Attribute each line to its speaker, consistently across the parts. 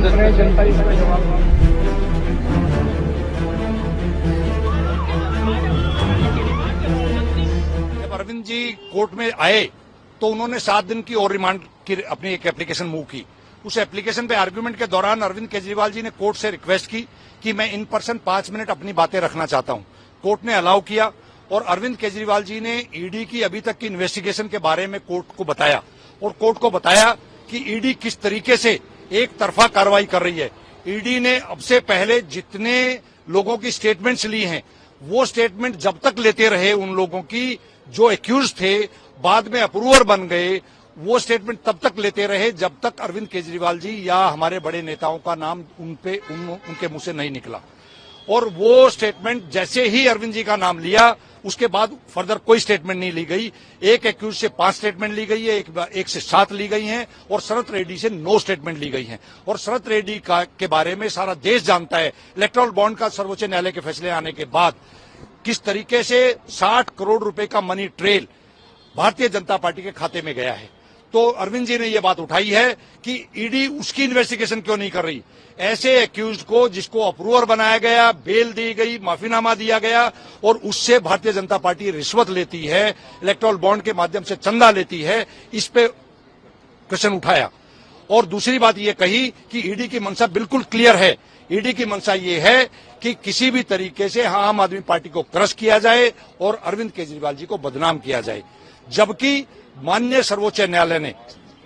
Speaker 1: जनता ही इसका जवाब
Speaker 2: जब अरविंद जी कोर्ट में आए तो उन्होंने 7 दिन की और रिमांड की अपनी एक एप्लीकेशन मूव की। उस एप्लीकेशन पे आर्गुमेंट के दौरान अरविंद केजरीवाल जी ने कोर्ट से रिक्वेस्ट की कि मैं इन पर्सन 5 मिनट अपनी बातें रखना चाहता हूं। कोर्ट ने अलाउ किया और अरविंद केजरीवाल जी ने ईडी की अभी तक की इन्वेस्टिगेशन के बारे में कोर्ट को बताया और कोर्ट को बताया कि ईडी किस तरीके से एक तरफा कार्रवाई कर रही है। ईडी ने अब से पहले जितने लोगों की स्टेटमेंट्स ली हैं वो स्टेटमेंट जब तक लेते रहे उन लोगों की जो एक्यूज थे, बाद में अप्रूवर बन गए, वो स्टेटमेंट तब तक लेते रहे जब तक अरविंद केजरीवाल जी या हमारे बड़े नेताओं का नाम उनके मुंह से नहीं निकला। और वो स्टेटमेंट जैसे ही अरविंद जी का नाम लिया उसके बाद फर्दर कोई स्टेटमेंट नहीं ली गई। एक एक्यूज से 5 स्टेटमेंट ली गई है, एक से 7 ली गई हैं और शरत रेड्डी से 9 स्टेटमेंट ली गई हैं। और शरत रेड्डी के बारे में सारा देश जानता है, इलेक्टोरल बॉन्ड का सर्वोच्च न्यायालय के फैसले आने के बाद किस तरीके से 60 करोड़ रुपए का money trail Bharatiya Janata party के खाते में गया है। तो अरविंद जी ने यह बात उठाई है कि ईडी उसकी इन्वेस्टिगेशन क्यों नहीं कर रही। ऐसे एक्यूज को जिसको अप्रूवर बनाया गया, बेल दी गई, माफीनामा दिया गया और उससे भारतीय जनता पार्टी रिश्वत लेती है, इलेक्टोरल बॉन्ड के माध्यम से चंदा लेती है, इस पे क्वेश्चन उठाया। और दूसरी बात यह कही कि ईडी की मंशा बिल्कुल क्लियर है। ईडी की मंशा ये है कि किसी भी तरीके से आम आदमी पार्टी को क्रश किया जाए और अरविंद केजरीवाल जी को बदनाम किया जाए। जबकि माननीय सर्वोच्च न्यायालय ने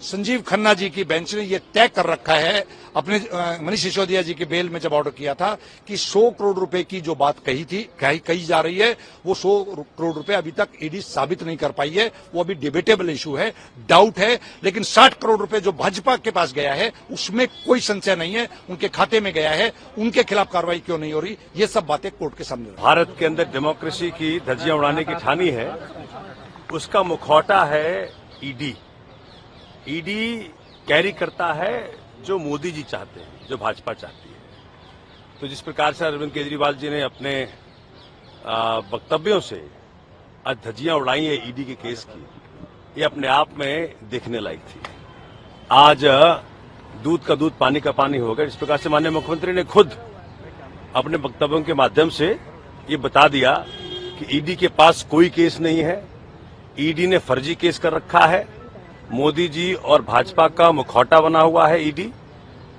Speaker 2: संजीव खन्ना जी की बेंच ने यह तय कर रखा है अपने मनीष सिसोदिया जी के बेल में जब ऑर्डर किया था कि 100 करोड़ रुपए की जो बात कही जा रही है वो 100 करोड़ रुपए अभी तक ईडी साबित नहीं कर पाई है। वो अभी डिबेटेबल इशू है, डाउट है। लेकिन 60 करोड़ रुपए जो भाजपा के पास गया है उसमें कोई संशय नहीं है, उनके खाते में गया है। उनके खिलाफ कार्रवाई क्यों नहीं हो रही, ये सब बातें कोर्ट के सामने।
Speaker 3: भारत के अंदर डेमोक्रेसी की धज्जियां उड़ाने की ठानी है, उसका मुखौटा है ईडी। ईडी कैरी करता है जो मोदी जी चाहते हैं, जो भाजपा चाहती है। तो जिस प्रकार से अरविंद केजरीवाल जी ने अपने वक्तव्यों से आज धज्जियां उड़ाई है ईडी के केस की, ये अपने आप में देखने लायक थी। आज दूध का दूध पानी का पानी हो गया। जिस प्रकार से माननीय मुख्यमंत्री ने खुद अपने वक्तव्यों के माध्यम से ये बता दिया कि ईडी के पास कोई केस नहीं है, ईडी ने फर्जी केस कर रखा है, मोदी जी और भाजपा का मुखौटा बना हुआ है ईडी,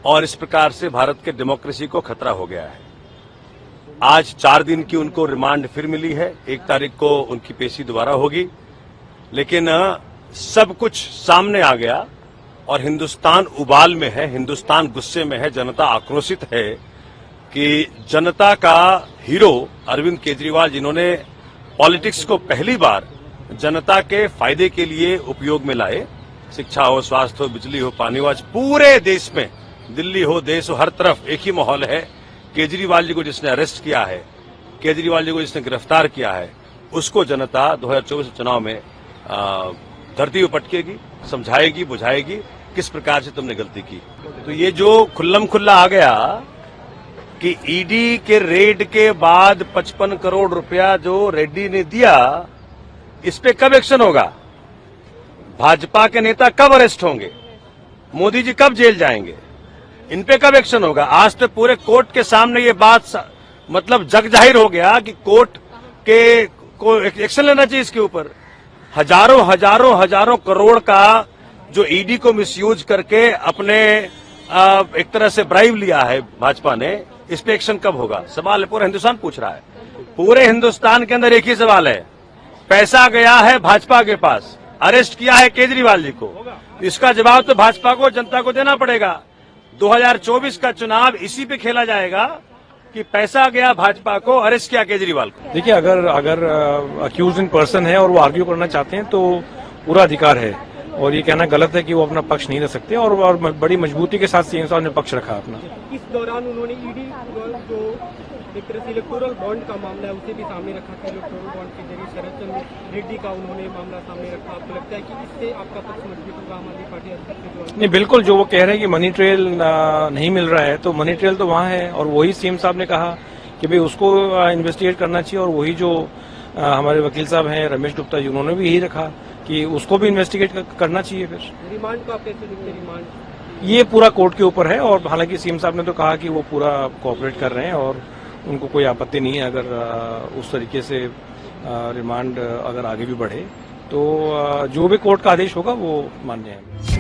Speaker 3: और इस प्रकार से भारत के डेमोक्रेसी को खतरा हो गया है। आज 4 दिन की उनको रिमांड फिर मिली है, 1 तारीख को उनकी पेशी दोबारा होगी। लेकिन सब कुछ सामने आ गया और हिंदुस्तान उबाल में है, हिंदुस्तान गुस्से में है, जनता आक्रोशित है कि जनता का हीरो अरविंद केजरीवाल, जिन्होंने पॉलिटिक्स को पहली बार जनता के फायदे के लिए उपयोग में लाए, शिक्षा हो, स्वास्थ्य हो, बिजली हो, पानी हो, आज पूरे देश में, दिल्ली हो, देश हो, हर तरफ एक ही माहौल है। केजरीवाल जी को जिसने अरेस्ट किया है, केजरीवाल जी को जिसने गिरफ्तार किया है, उसको जनता 2024 चुनाव में धरती पर पटकेगी, समझाएगी, बुझाएगी किस प्रकार से तुमने गलती की। तो ये जो खुल्लम खुल्ला आ गया कि ईडी के रेड के बाद 55 करोड़ रुपया जो रेड्डी ने दिया, इस पे कब एक्शन होगा? भाजपा के नेता कब अरेस्ट होंगे? मोदी जी कब जेल जाएंगे? इन पे कब एक्शन होगा? आज तो पूरे कोर्ट के सामने ये बात मतलब जग जाहिर हो गया कि कोर्ट के को एक्शन लेना चाहिए इसके ऊपर। हजारों करोड़ का जो ईडी को मिसयूज करके अपने एक तरह से ब्राइब लिया है भाजपा ने, इस पे एक्शन कब होगा? सवाल पूरा हिंदुस्तान पूछ रहा है। पूरे हिंदुस्तान के अंदर एक ही सवाल है, पैसा गया है भाजपा के पास, अरेस्ट किया है केजरीवाल जी को, इसका जवाब तो भाजपा को, जनता को देना पड़ेगा। 2024 का चुनाव इसी पे खेला जाएगा कि पैसा गया भाजपा को, अरेस्ट किया केजरीवाल को।
Speaker 1: देखिए, अगर अक्यूज इन पर्सन है और वो आर्ग्यू करना चाहते हैं तो पूरा अधिकार है, और ये कहना गलत है कि वो अपना पक्ष नहीं रख सकते, और बड़ी मजबूती के साथ सीएम साहब ने पक्ष रखा अपना।
Speaker 4: इस दौरान उन्होंने ईडी जो एक तरह से इलेक्टोरल बॉन्ड का मामला है उसे भी सामने रखा कि इलेक्टोरल बॉन्ड के जरिए शरद चंद्र रेड्डी का उन्होंने मामला सामने रखा। आपको लगता है कि इससे आपका पक्ष मजबूत होगा आम आदमी पार्टी?
Speaker 1: नहीं, बिल्कुल। जो वो कह रहे हैं कि मनी ट्रेल नहीं मिल रहा है, तो मनी ट्रेल तो वहाँ है, और वही सीएम साहब ने कहा कि भाई उसको इन्वेस्टिगेट करना चाहिए, और वही जो हमारे वकील साहब हैं रमेश गुप्ता जी, उन्होंने भी यही रखा कि उसको भी इन्वेस्टिगेट करना चाहिए। फिर
Speaker 4: रिमांड को आप कैसे देखते हैं? रिमांड
Speaker 1: ये पूरा कोर्ट के ऊपर है। और हालांकि सीएम साहब ने तो कहा कि वो पूरा कोऑपरेट कर रहे हैं और उनको कोई आपत्ति नहीं है अगर उस तरीके से रिमांड अगर आगे भी बढ़े तो जो भी कोर्ट का आदेश होगा वो मान्य है।